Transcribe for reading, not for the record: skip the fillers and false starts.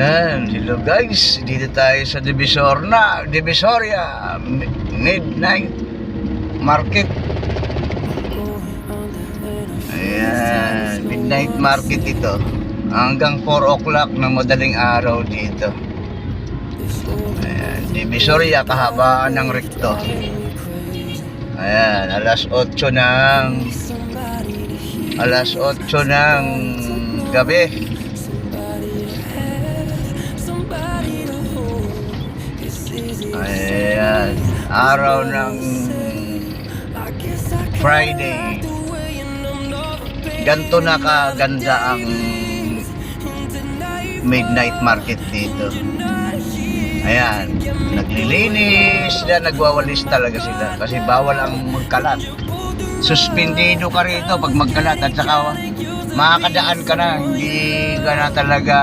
Ayan, hello guys, dito tayo sa Divisoria Midnight Market. Ayan, Midnight Market ito. Hanggang 4 o'clock ng madaling araw dito. Ayan, Divisoria, kahabaan ng rekto. Ayan, alas 8 ng gabi. Ayan, araw ng Friday. Ganto na kaganda ang midnight market dito. Ayan, naglilinis na, nagwawalis talaga sila kasi bawal ang magkalat. Suspendido ka rito pag magkalat at saka makakadaan ka na, hindi ka na talaga